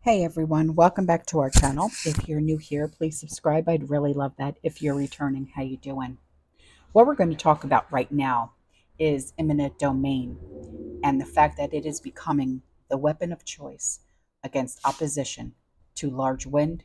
Hey everyone, welcome back to our channel. If you're new here, please subscribe. I'd really love that. If you're returning, how you doing? What we're going to talk about right now is eminent domain and the fact that it is becoming the weapon of choice against opposition to large wind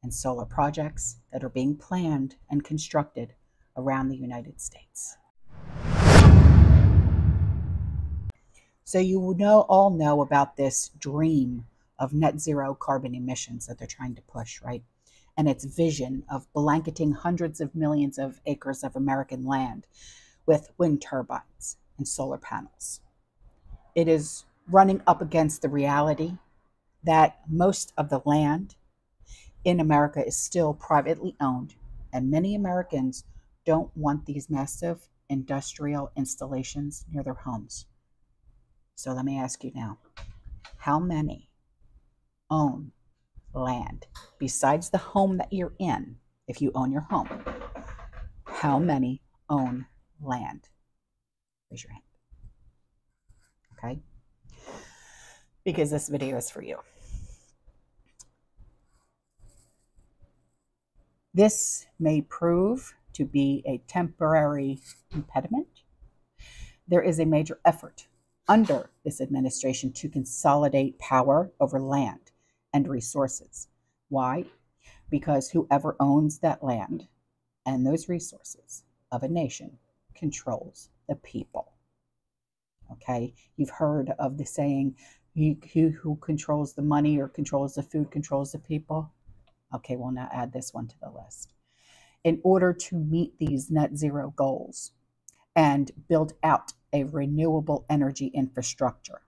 and solar projects that are being planned and constructed around the United States. So you all know about this dream of net zero carbon emissions that they're trying to push, right? And its vision of blanketing hundreds of millions of acres of American land with wind turbines and solar panels. It is running up against the reality that most of the land in America is still privately owned, and many Americans don't want these massive industrial installations near their homes. So let me ask you now, how many own land besides the home that you're in? If you own your home, how many own land? Raise your hand. Okay, because this video is for you. This may prove to be a temporary impediment. There is a major effort under this administration to consolidate power over land and resources. Why? Because whoever owns that land and those resources of a nation controls the people. Okay, you've heard of the saying, who controls the money or controls the food controls the people. Okay, we'll now add this one to the list. In order to meet these net zero goals and build out a renewable energy infrastructure,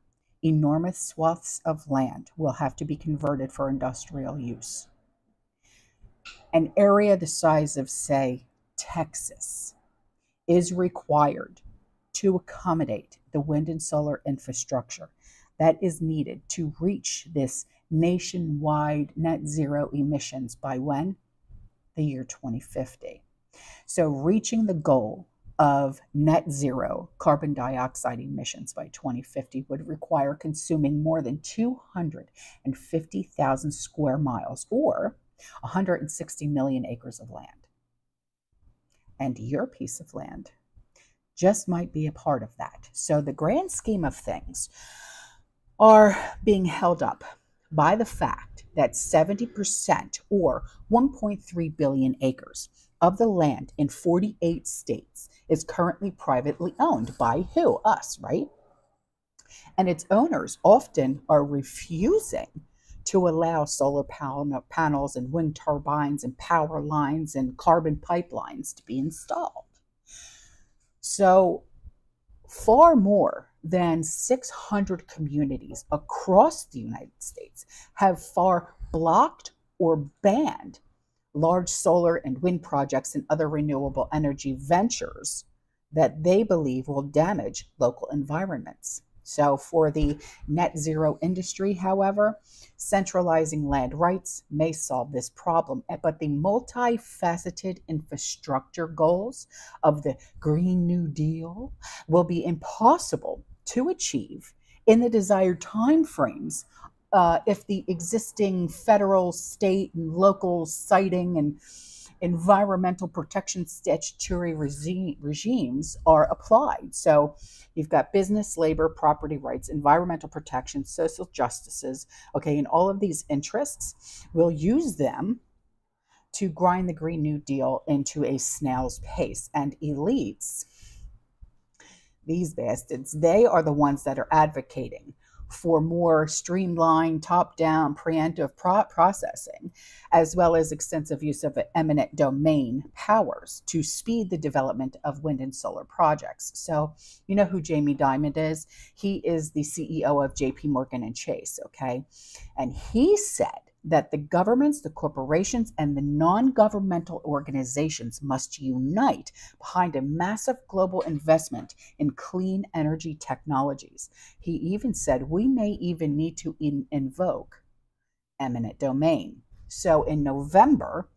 enormous swaths of land will have to be converted for industrial use. An area the size of, say, Texas is required to accommodate the wind and solar infrastructure that is needed to reach this nationwide net zero emissions by when? The year 2050. So reaching the goal of net zero carbon dioxide emissions by 2050 would require consuming more than 250,000 square miles or 160 million acres of land. And your piece of land just might be a part of that. So the grand scheme of things are being held up by the fact that 70% or 1.3 billion acres of the land in 48 states is currently privately owned by who? Us, right? And its owners often are refusing to allow solar panels and wind turbines and power lines and carbon pipelines to be installed. So far more than 600 communities across the United States have far blocked or banned large solar and wind projects and other renewable energy ventures that they believe will damage local environments. So for the net zero industry, however, centralizing land rights may solve this problem, but the multifaceted infrastructure goals of the Green New Deal will be impossible to achieve in the desired timeframes if the existing federal, state, and local siting and environmental protection statutory regimes are applied. So you've got business, labor, property rights, environmental protection, social justices, okay, and all of these interests, we'll use them to grind the Green New Deal into a snail's pace. And elites, these bastards, they are the ones that are advocating for more streamlined, top-down, preemptive processing, as well as extensive use of eminent domain powers to speed the development of wind and solar projects. So you know who Jamie Dimon is? He is the CEO of JP Morgan and Chase, okay? And he said that the governments, the corporations, and the non-governmental organizations must unite behind a massive global investment in clean energy technologies. He even said we may even need to invoke eminent domain. So in November,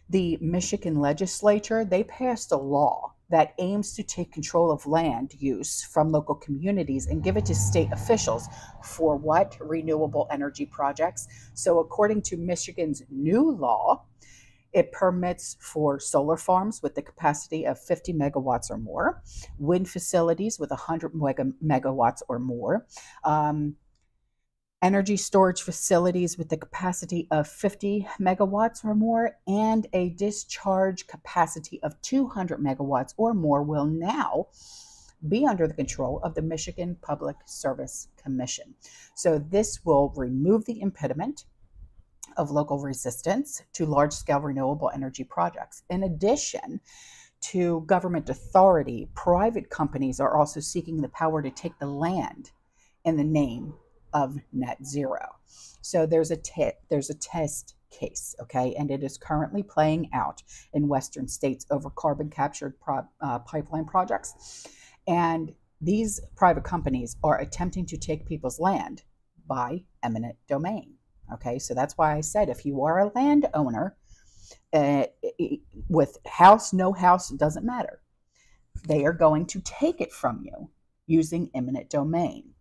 the Michigan legislature, they passed a law that aims to take control of land use from local communities and give it to state officials for what? Renewable energy projects. So according to Michigan's new law, it permits for solar farms with the capacity of 50 megawatts or more, wind facilities with 100 megawatts or more, energy storage facilities with the capacity of 50 megawatts or more, and a discharge capacity of 200 megawatts or more will now be under the control of the Michigan Public Service Commission. So this will remove the impediment of local resistance to large-scale renewable energy projects. In addition to government authority, private companies are also seeking the power to take the land in the name of net zero. So there's a test case, okay, and it is currently playing out in Western states over carbon captured pipeline projects. And these private companies are attempting to take people's land by eminent domain. Okay, so that's why I said if you are a landowner with house, no house, it doesn't matter. They are going to take it from you using eminent domain.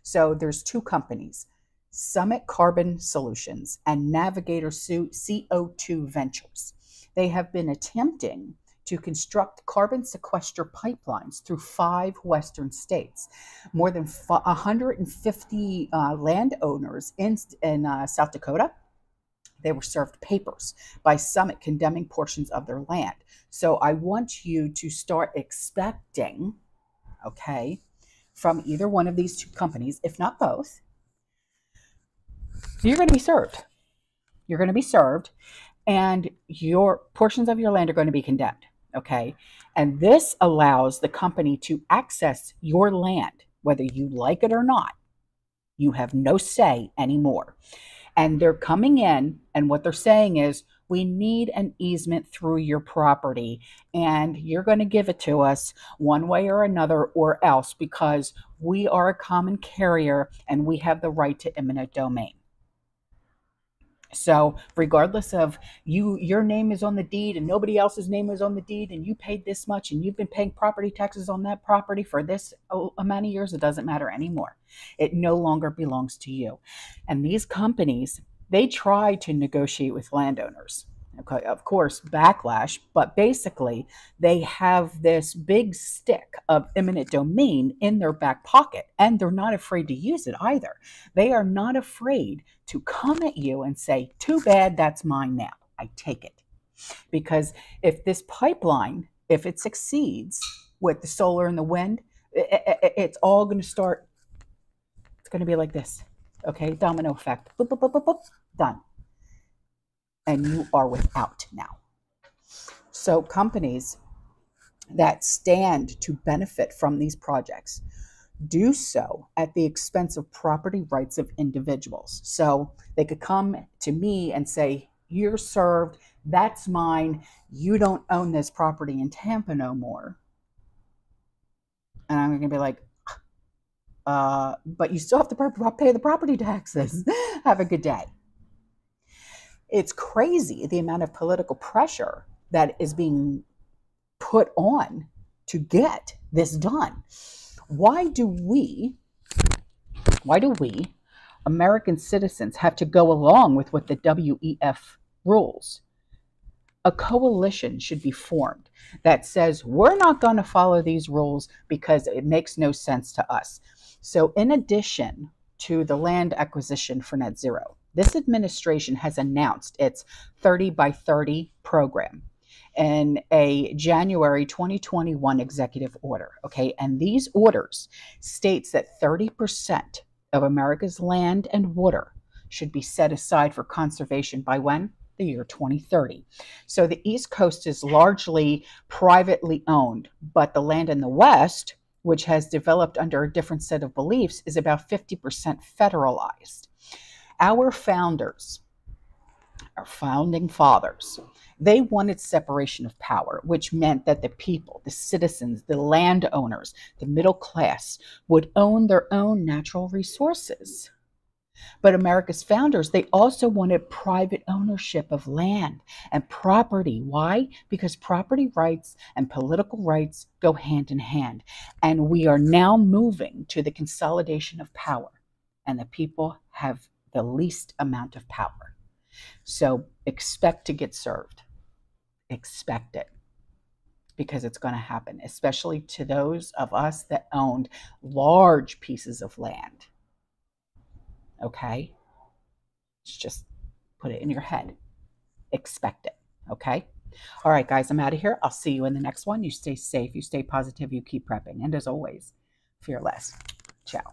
So there's two companies, Summit Carbon Solutions and Navigator CO2 Ventures. They have been attempting to construct carbon sequester pipelines through 5 Western states. More than 150 landowners in South Dakota, they were served papers by Summit condemning portions of their land. So I want you to start expecting, okay, from either one of these two companies, if not both, you're going to be served. You're going to be served, and your portions of your land are going to be condemned. Okay. And this allows the company to access your land, whether you like it or not. You have no say anymore. And they're coming in, and what they're saying is, we need an easement through your property, and you're going to give it to us one way or another, or else, because we are a common carrier and we have the right to eminent domain. So regardless of your name is on the deed and nobody else's name is on the deed, and you paid this much and you've been paying property taxes on that property for this amount of years, it doesn't matter anymore. It no longer belongs to you. And these companies, they try to negotiate with landowners. Okay, of course, backlash, but basically they have this big stick of eminent domain in their back pocket, and they're not afraid to use it either. They are not afraid to come at you and say, too bad, that's mine now. I take it. Because if this pipeline, if it succeeds with the solar and the wind, it's all going to start, it's going to be like this. Okay, domino effect. Boop, boop, boop, boop, boop, done. And you are without now. So companies that stand to benefit from these projects do so at the expense of property rights of individuals. So they could come to me and say, you're served, that's mine, you don't own this property in Tampa no more. And I'm going to be like, but you still have to pay the property taxes. Have a good day. It's crazy the amount of political pressure that is being put on to get this done. Why do we, American citizens, have to go along with what the WEF rules? A coalition should be formed that says, we're not going to follow these rules because it makes no sense to us. So in addition to the land acquisition for net zero, this administration has announced its 30 by 30 program in a January 2021 executive order. Okay, and these orders states that 30% of America's land and water should be set aside for conservation by when? The year 2030. So the East Coast is largely privately owned, but the land in the West, which has developed under a different set of beliefs, is about 50% federalized. Our founders, our founding fathers, they wanted separation of power, which meant that the people, the citizens, the landowners, the middle class would own their own natural resources. But America's founders, they also wanted private ownership of land and property. Why? Because property rights and political rights go hand in hand. And we are now moving to the consolidation of power, and the people have the least amount of power. So expect to get served. Expect it, because it's going to happen, especially to those of us that owned large pieces of land. Okay? Just put it in your head. Expect it. Okay? All right, guys, I'm out of here. I'll see you in the next one. You stay safe, you stay positive, you keep prepping. And as always, fear less. Ciao.